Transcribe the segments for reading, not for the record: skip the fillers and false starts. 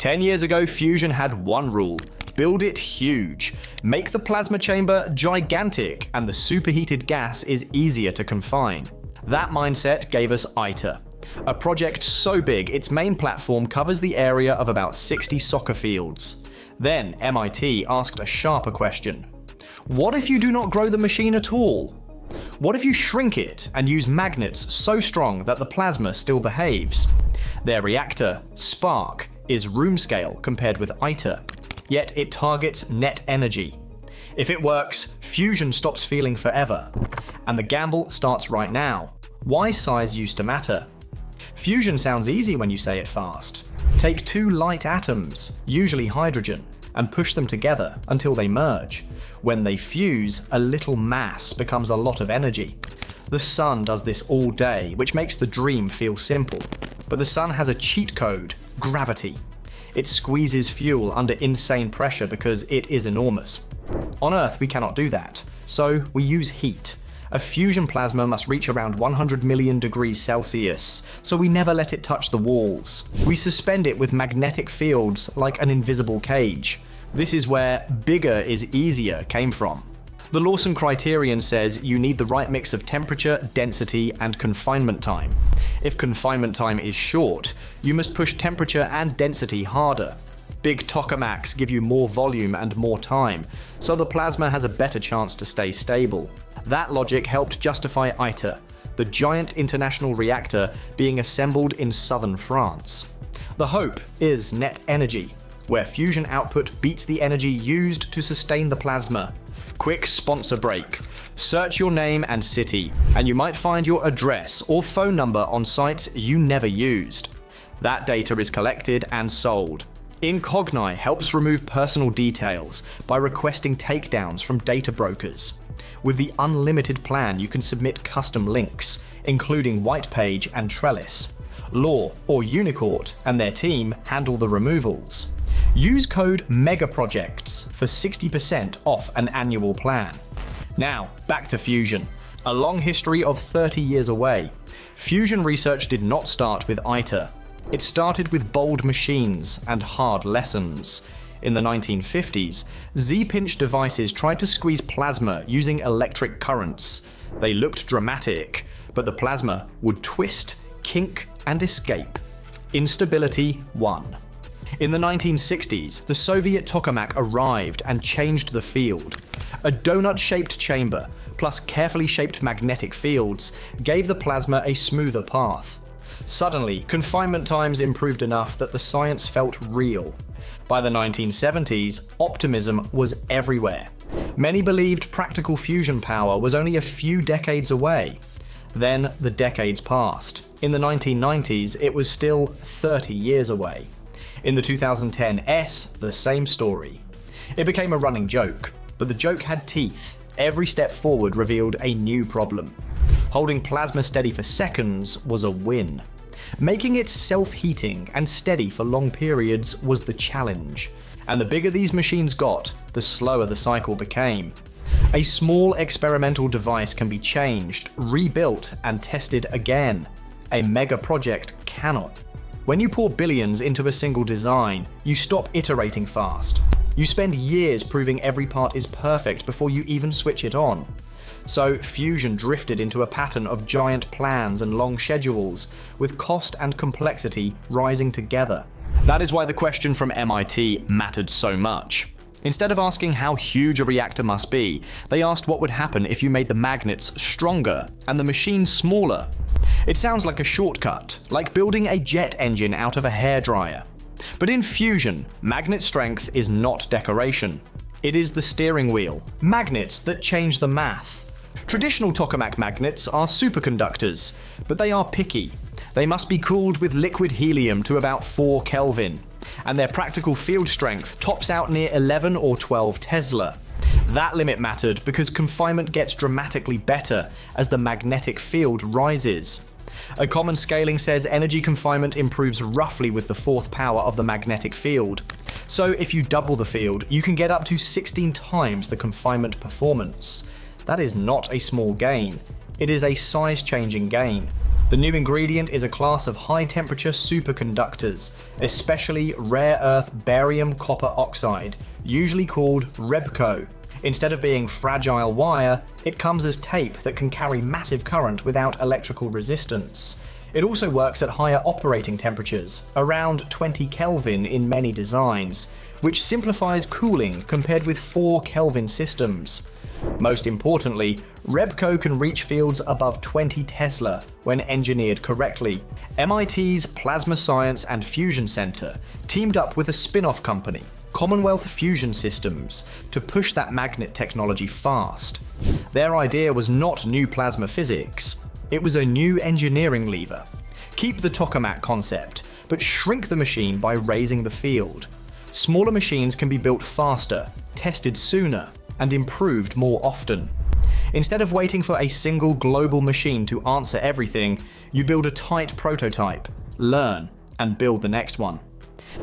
10 years ago, fusion had one rule: build it huge. Make the plasma chamber gigantic, and the superheated gas is easier to confine. That mindset gave us ITER, a project so big its main platform covers the area of about 60 soccer fields. Then MIT asked a sharper question. What if you do not grow the machine at all? What if you shrink it and use magnets so strong that the plasma still behaves? Their reactor, SPARC, is room scale compared with ITER, yet it targets net energy. If it works, fusion stops feeling forever. And the gamble starts right now. Why size used to matter? Fusion sounds easy when you say it fast. Take two light atoms, usually hydrogen, and push them together until they merge. When they fuse, a little mass becomes a lot of energy. The sun does this all day, which makes the dream feel simple. But the sun has a cheat code: gravity. It squeezes fuel under insane pressure because it is enormous. On Earth, we cannot do that, so we use heat. A fusion plasma must reach around 100 million degrees Celsius, so we never let it touch the walls. We suspend it with magnetic fields like an invisible cage. This is where bigger is easier came from. The Lawson criterion says you need the right mix of temperature, density, and confinement time. If confinement time is short, you must push temperature and density harder. Big tokamaks give you more volume and more time, so the plasma has a better chance to stay stable. That logic helped justify ITER, the giant international reactor being assembled in southern France. The hope is net energy, where fusion output beats the energy used to sustain the plasma. Quick sponsor break. Search your name and city, and you might find your address or phone number on sites you never used. That data is collected and sold. Incogni helps remove personal details by requesting takedowns from data brokers. With the unlimited plan, you can submit custom links, including Whitepage and Trellis. Law or Unicourt and their team handle the removals. Use code MEGAPROJECTS for 60% off an annual plan. Now, back to fusion. A long history of 30 years away. Fusion research did not start with ITER. It started with bold machines and hard lessons. In the 1950s, Z-pinch devices tried to squeeze plasma using electric currents. They looked dramatic, but the plasma would twist, kink, and escape. Instability won. In the 1960s, the Soviet tokamak arrived and changed the field. A donut-shaped chamber, plus carefully shaped magnetic fields, gave the plasma a smoother path. Suddenly, confinement times improved enough that the science felt real. By the 1970s, optimism was everywhere. Many believed practical fusion power was only a few decades away. Then the decades passed. In the 1990s, it was still 30 years away. In the 2010s, the same story. It became a running joke, but the joke had teeth. Every step forward revealed a new problem. Holding plasma steady for seconds was a win. Making it self-heating and steady for long periods was the challenge. And the bigger these machines got, the slower the cycle became. A small experimental device can be changed, rebuilt, and tested again. A mega project cannot. When you pour billions into a single design, you stop iterating fast. You spend years proving every part is perfect before you even switch it on. So fusion drifted into a pattern of giant plans and long schedules, with cost and complexity rising together. That is why the question from MIT mattered so much. Instead of asking how huge a reactor must be, they asked what would happen if you made the magnets stronger and the machine smaller. It sounds like a shortcut, like building a jet engine out of a hairdryer. But in fusion, magnet strength is not decoration. It is the steering wheel, magnets that change the math. Traditional tokamak magnets are superconductors, but they are picky. They must be cooled with liquid helium to about 4 Kelvin, and their practical field strength tops out near 11 or 12 Tesla. That limit mattered because confinement gets dramatically better as the magnetic field rises. A common scaling says energy confinement improves roughly with the fourth power of the magnetic field. So if you double the field, you can get up to 16 times the confinement performance. That is not a small gain. It is a size-changing gain. The new ingredient is a class of high-temperature superconductors, especially rare earth barium copper oxide, usually called REBCO. Instead of being fragile wire, it comes as tape that can carry massive current without electrical resistance. It also works at higher operating temperatures, around 20 Kelvin in many designs, which simplifies cooling compared with 4 Kelvin systems. Most importantly, REBCO can reach fields above 20 Tesla when engineered correctly. MIT's Plasma Science and Fusion Center teamed up with a spin-off company, Commonwealth Fusion Systems, to push that magnet technology fast. Their idea was not new plasma physics, it was a new engineering lever. Keep the tokamak concept, but shrink the machine by raising the field. Smaller machines can be built faster, tested sooner, and improved more often. Instead of waiting for a single global machine to answer everything, you build a tight prototype, learn, and build the next one.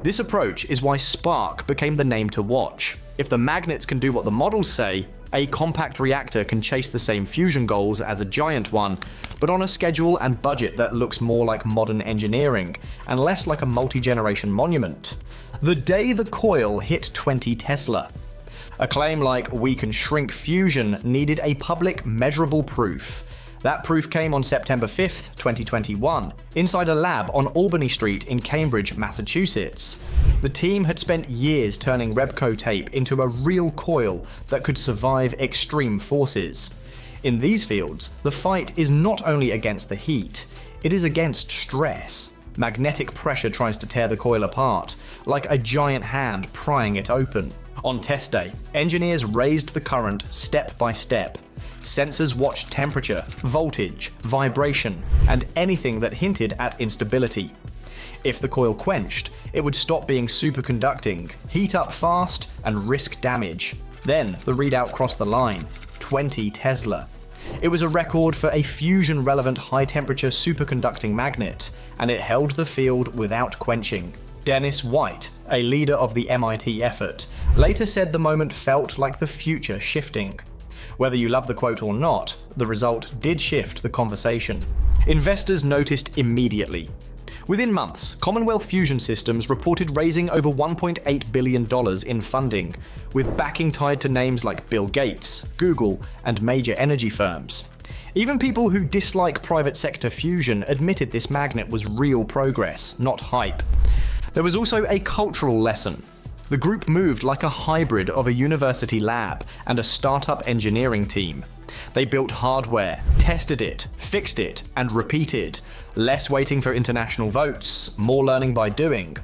This approach is why SPARC became the name to watch. If the magnets can do what the models say, a compact reactor can chase the same fusion goals as a giant one, but on a schedule and budget that looks more like modern engineering, and less like a multi-generation monument. The day the coil hit 20 Tesla. A claim like "we can shrink fusion" needed a public, measurable proof. That proof came on September 5th, 2021, inside a lab on Albany Street in Cambridge, Massachusetts. The team had spent years turning REBCO tape into a real coil that could survive extreme forces. In these fields, the fight is not only against the heat, it is against stress. Magnetic pressure tries to tear the coil apart, like a giant hand prying it open. On test day, engineers raised the current step by step. Sensors watched temperature, voltage, vibration, and anything that hinted at instability. If the coil quenched, it would stop being superconducting, heat up fast, and risk damage. Then the readout crossed the line, 20 Tesla. It was a record for a fusion-relevant high-temperature superconducting magnet, and it held the field without quenching. Dennis White, a leader of the MIT effort, later said the moment felt like the future shifting. Whether you love the quote or not, the result did shift the conversation. Investors noticed immediately. Within months, Commonwealth Fusion Systems reported raising over $1.8 billion in funding, with backing tied to names like Bill Gates, Google, and major energy firms. Even people who dislike private sector fusion admitted this magnet was real progress, not hype. There was also a cultural lesson. The group moved like a hybrid of a university lab and a startup engineering team. They built hardware, tested it, fixed it, and repeated. Less waiting for international votes, more learning by doing.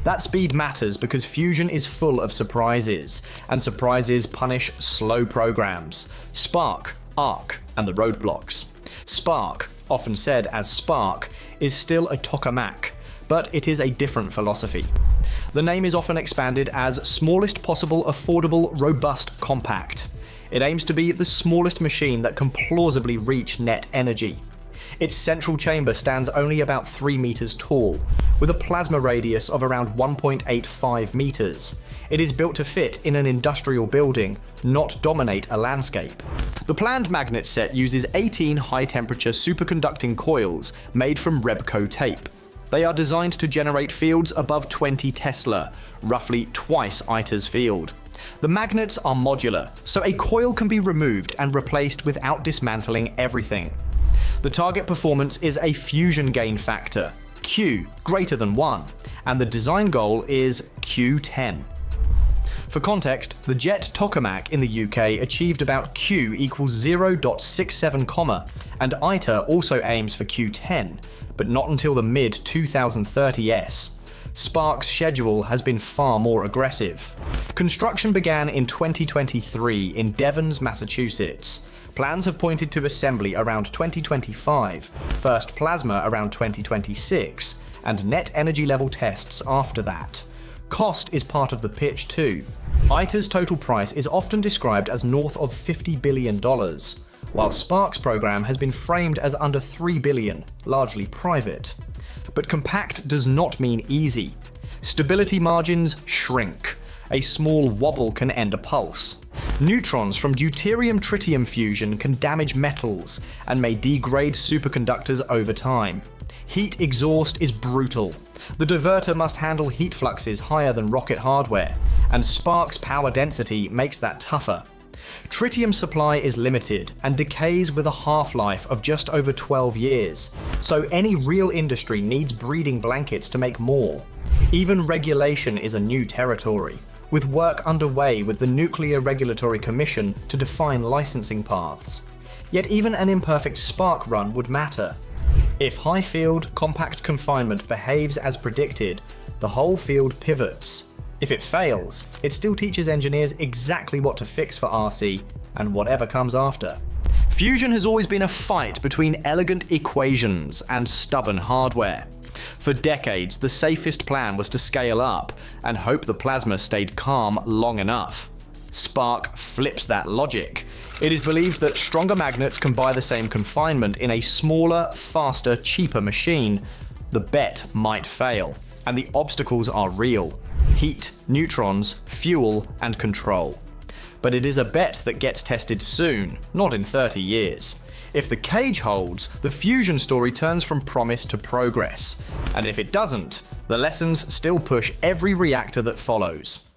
That speed matters because fusion is full of surprises, and surprises punish slow programs. SPARC, ARC, and the roadblocks. SPARC, often said as SPARC, is still a tokamak, but it is a different philosophy. The name is often expanded as smallest possible affordable robust compact. It aims to be the smallest machine that can plausibly reach net energy. Its central chamber stands only about 3 meters tall, with a plasma radius of around 1.85 meters. It is built to fit in an industrial building, not dominate a landscape. The planned magnet set uses 18 high-temperature superconducting coils made from REBCO tape. They are designed to generate fields above 20 Tesla, roughly twice ITER's field. The magnets are modular, so a coil can be removed and replaced without dismantling everything. The target performance is a fusion gain factor, Q greater than 1, and the design goal is Q10. For context, the JET tokamak in the UK achieved about Q equals 0.67, and ITER also aims for Q10, but not until the mid-2030s. SPARC's schedule has been far more aggressive. Construction began in 2023 in Devons, Massachusetts. Plans have pointed to assembly around 2025, first plasma around 2026, and net energy level tests after that. Cost is part of the pitch too. ITER's total price is often described as north of $50 billion, while SPARC's program has been framed as under $3 billion, largely private. But compact does not mean easy. Stability margins shrink. A small wobble can end a pulse. Neutrons from deuterium-tritium fusion can damage metals and may degrade superconductors over time. Heat exhaust is brutal. The divertor must handle heat fluxes higher than rocket hardware, and SPARC's power density makes that tougher. Tritium supply is limited and decays with a half-life of just over 12 years, so any real industry needs breeding blankets to make more. Even regulation is a new territory, with work underway with the Nuclear Regulatory Commission to define licensing paths. Yet even an imperfect SPARC run would matter. If high-field, compact confinement behaves as predicted, the whole field pivots. If it fails, it still teaches engineers exactly what to fix for RC and whatever comes after. Fusion has always been a fight between elegant equations and stubborn hardware. For decades, the safest plan was to scale up and hope the plasma stayed calm long enough. SPARC flips that logic. It is believed that stronger magnets can buy the same confinement in a smaller, faster, cheaper machine. The bet might fail, and the obstacles are real: heat, neutrons, fuel, and control. But it is a bet that gets tested soon, not in 30 years. If the cage holds, the fusion story turns from promise to progress. And if it doesn't, the lessons still push every reactor that follows.